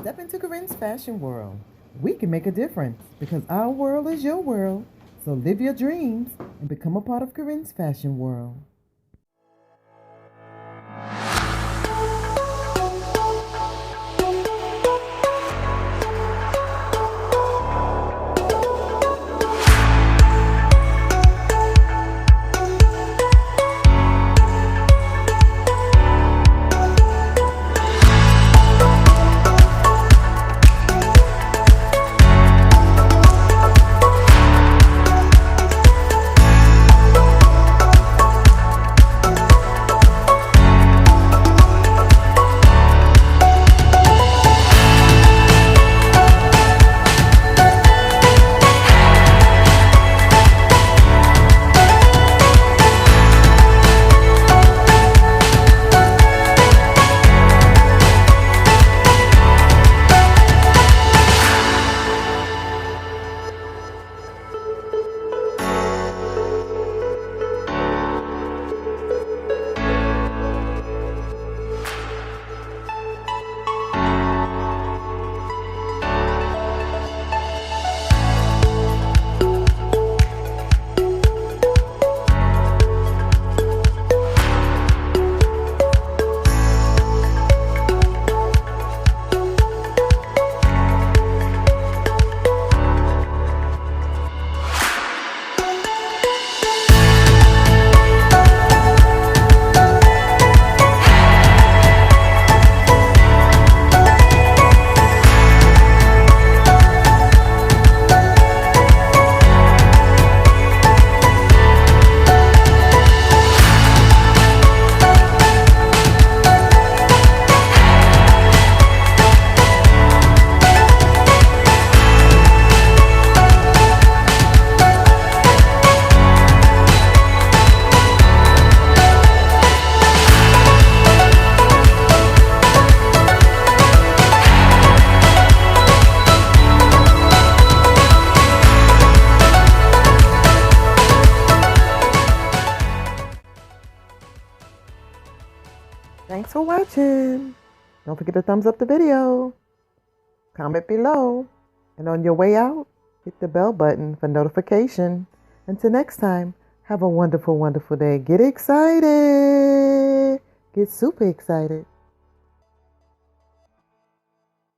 Step into Corinne's fashion world. We can make a difference because our world is your world. So live your dreams and become a part of Corinne's fashion world. Thanks for watching. Don't forget to thumbs up the video, comment below, and on your way out, hit the bell button for notification. Until next time, have a wonderful, wonderful day. Get excited. Get super excited.